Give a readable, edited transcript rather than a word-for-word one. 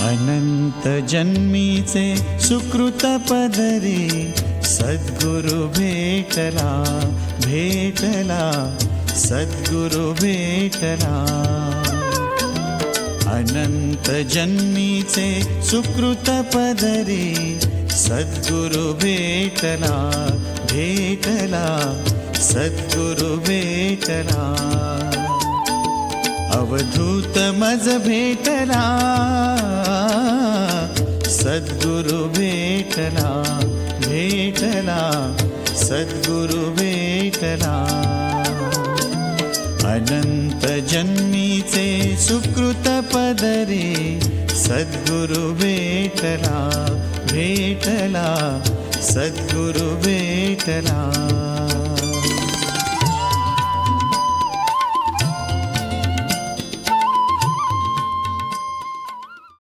अनंत जन्मीचे सुकृत पदरी सद्गुरु भेटला भेटला सद्गुरु भेटला। अनंत जन्मीचे सुकृत पदरी सद्गुरु भेटला भेटला सद्गुरु भेटला। अवधूत मज भेटला सद्गुरु भेटला भेटला सद्गुरु भेटला। अनंत जन्मीचे सुकृत पदरी सद्गुरु भेटला भेटला सद्गुरु भेटला।